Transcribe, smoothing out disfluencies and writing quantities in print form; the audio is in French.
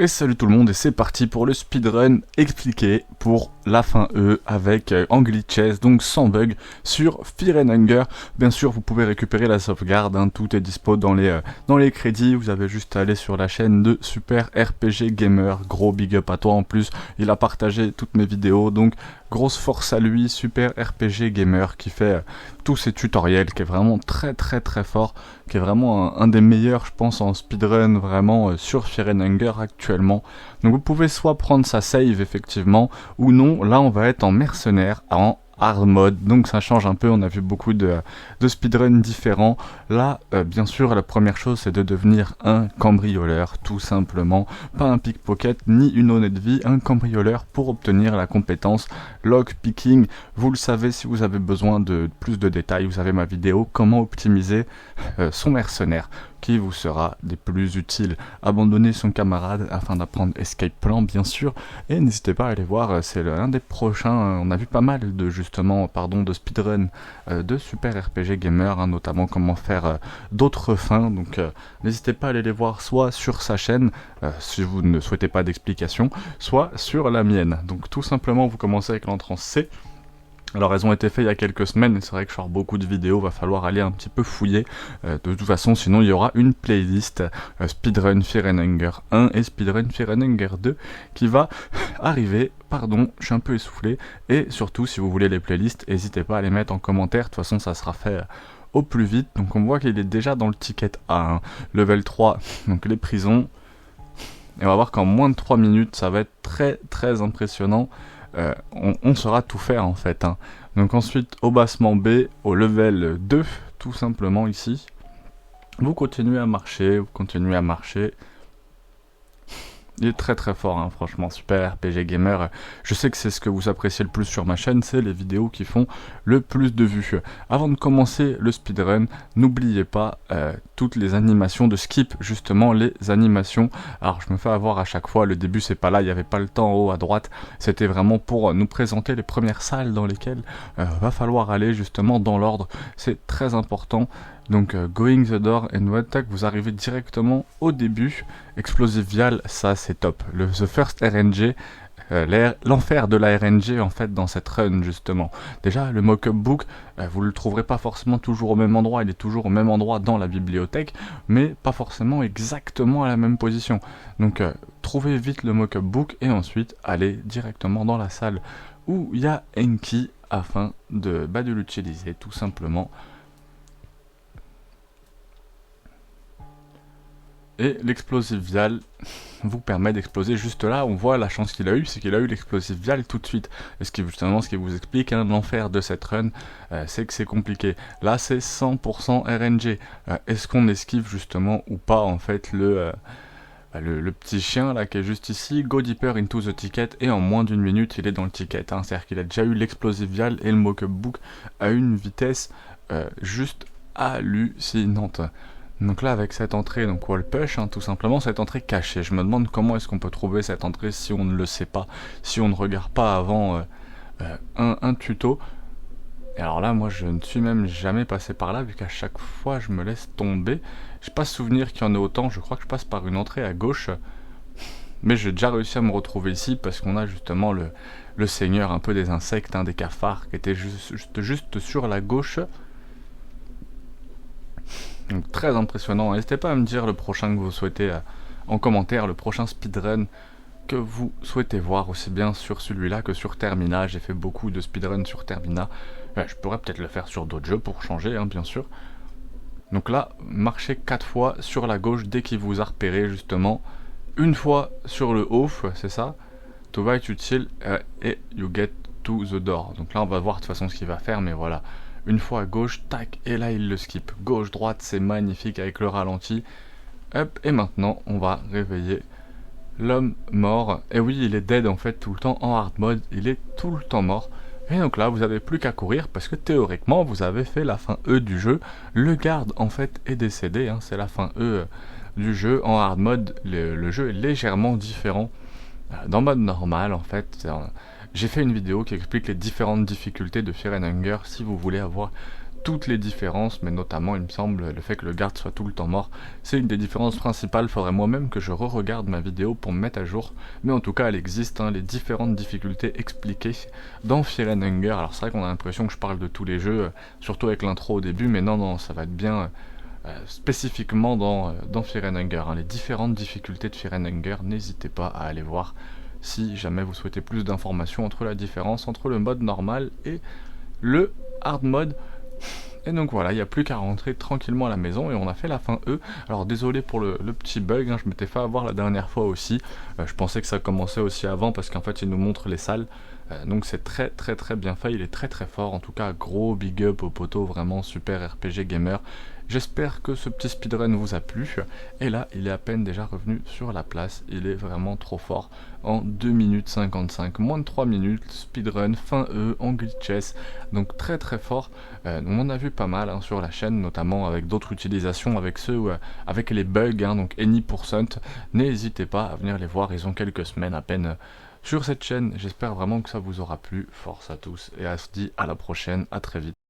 Et salut tout le monde et c'est parti pour le speedrun expliqué pour la fin E avec en glitches, donc sans bug, sur Fear and Hunger. Bien sûr vous pouvez récupérer la sauvegarde, tout est dispo dans les crédits, vous avez juste à aller sur la chaîne de Super RPG Gamer, gros big up à toi en plus, il a partagé toutes mes vidéos, donc grosse force à lui, Super RPG Gamer qui fait tous ses tutoriels, qui est vraiment très fort, qui est vraiment un des meilleurs je pense en speedrun vraiment sur Fear and Hunger actuellement. Donc vous pouvez soit prendre sa save effectivement, ou non, là on va être en mercenaire, en hard mode, donc ça change un peu, on a vu beaucoup de speedruns différents. Là, bien sûr, la première chose c'est de devenir un cambrioleur, tout simplement, pas un pickpocket ni une honnête vie, un cambrioleur pour obtenir la compétence lockpicking. Vous le savez, si vous avez besoin de plus de détails, vous avez ma vidéo comment optimiser son mercenaire, qui vous sera des plus utiles. Abandonner son camarade afin d'apprendre escape plan bien sûr, et n'hésitez pas à aller voir, c'est l'un des prochains, on a vu pas mal de de speedrun de Super RPG Gamer, notamment comment faire d'autres fins, donc n'hésitez pas à aller les voir soit sur sa chaîne, si vous ne souhaitez pas d'explication, soit sur la mienne. Donc tout simplement vous commencez avec l'entrance C. Alors elles ont été faites il y a quelques semaines et c'est vrai que je sors beaucoup de vidéos, va falloir aller un petit peu fouiller, de toute façon sinon il y aura une playlist Speedrun Fear and Hunger 1 et Speedrun Fear and Hunger 2 qui va arriver, pardon je suis un peu essoufflé, et surtout si vous voulez les playlists n'hésitez pas à les mettre en commentaire, de toute façon ça sera fait au plus vite. Donc on voit qu'il est déjà dans le ticket A, level 3, donc les prisons, et on va voir qu'en moins de 3 minutes ça va être très impressionnant. On saura tout faire en fait. Donc ensuite au bassement B, au level 2, tout simplement ici, vous continuez à marcher, Il est très fort, franchement, Super RPG Gamer. Je sais que c'est ce que vous appréciez le plus sur ma chaîne, c'est les vidéos qui font le plus de vues. Avant de commencer le speedrun, n'oubliez pas toutes les animations de skip, justement les animations. Alors je me fais avoir à chaque fois, le début c'est pas là, il n'y avait pas le temps en haut à droite, c'était vraiment pour nous présenter les premières salles dans lesquelles va falloir aller justement dans l'ordre, c'est très important. Donc going the door and attack, vous arrivez directement au début. Explosive vial, ça c'est top. The first RNG, l'enfer de la RNG en fait dans cette run justement. Déjà le mock-up book, vous le trouverez pas forcément toujours au même endroit, il est toujours au même endroit dans la bibliothèque, mais pas forcément exactement à la même position. Donc trouvez vite le mock-up book et ensuite allez directement dans la salle où il y a Enki afin de l'utiliser tout simplement. Et l'explosive vial vous permet d'exploser juste là. On voit la chance qu'il a eu, c'est qu'il a eu l'explosive vial tout de suite. Et ce qui vous explique, l'enfer de cette run, c'est que c'est compliqué. Là c'est 100% RNG. Est-ce qu'on esquive justement ou pas en fait le petit chien là qui est juste ici, go deeper into the ticket, et en moins d'une minute il est dans le ticket. C'est-à-dire qu'il a déjà eu l'explosive vial et le mock-up book à une vitesse juste hallucinante. Donc là avec cette entrée, donc wall push, tout simplement cette entrée cachée, je me demande comment est-ce qu'on peut trouver cette entrée si on ne le sait pas, si on ne regarde pas avant un tuto. Et alors là moi je ne suis même jamais passé par là vu qu'à chaque fois je me laisse tomber. J'ai pas souvenir qu'il y en ait autant, je crois que je passe par une entrée à gauche. Mais j'ai déjà réussi à me retrouver ici parce qu'on a justement le seigneur un peu des insectes, des cafards qui était juste sur la gauche. Donc très impressionnant, n'hésitez pas à me dire le prochain que vous souhaitez en commentaire, le prochain speedrun que vous souhaitez voir, aussi bien sur celui-là que sur Termina. J'ai fait beaucoup de speedrun sur Termina, je pourrais peut-être le faire sur d'autres jeux pour changer, bien sûr. Donc là, marchez 4 fois sur la gauche dès qu'il vous a repéré justement, une fois sur le off, c'est ça, to right util et you get to the door. Donc là on va voir de toute façon ce qu'il va faire, mais voilà. Une fois à gauche, tac, et là il le skip. Gauche-droite, c'est magnifique avec le ralenti. Hop, et maintenant on va réveiller l'homme mort. Et oui, il est dead en fait tout le temps en hard mode, il est tout le temps mort. Et donc là, vous n'avez plus qu'à courir parce que théoriquement, vous avez fait la fin E du jeu. Le garde en fait est décédé, c'est la fin E du jeu. En hard mode, le jeu est légèrement différent. Dans mode normal en fait, j'ai fait une vidéo qui explique les différentes difficultés de Fear and Hunger si vous voulez avoir toutes les différences, mais notamment il me semble le fait que le garde soit tout le temps mort, c'est une des différences principales. Faudrait moi-même que je re-regarde ma vidéo pour me mettre à jour, mais en tout cas elle existe, hein, les différentes difficultés expliquées dans Fear and Hunger. Alors c'est vrai qu'on a l'impression que je parle de tous les jeux, surtout avec l'intro au début, mais non, ça va être bien spécifiquement dans Fear and Hunger, hein. Les différentes difficultés de Fear and Hunger, n'hésitez pas à aller voir si jamais vous souhaitez plus d'informations entre la différence entre le mode normal et le hard mode. Et donc voilà, il n'y a plus qu'à rentrer tranquillement à la maison et on a fait la fin E. Alors désolé pour le petit bug, hein, je m'étais fait avoir la dernière fois aussi. Je pensais que ça commençait aussi avant parce qu'en fait il nous montre les salles. Donc c'est très bien fait, il est très fort. En tout cas, gros big up au poteau, vraiment super RPG gamer. J'espère que ce petit speedrun vous a plu. Et là, il est à peine déjà revenu sur la place. Il est vraiment trop fort. En 2 minutes 55, moins de 3 minutes, speedrun, fin E, en glitches. Donc très fort. On en a vu pas mal, hein, sur la chaîne, notamment avec d'autres utilisations, avec ceux avec les bugs, hein, donc Any%. N'hésitez pas à venir les voir, ils ont quelques semaines à peine sur cette chaîne. J'espère vraiment que ça vous aura plu. Force à tous et à se dit à la prochaine, à très vite.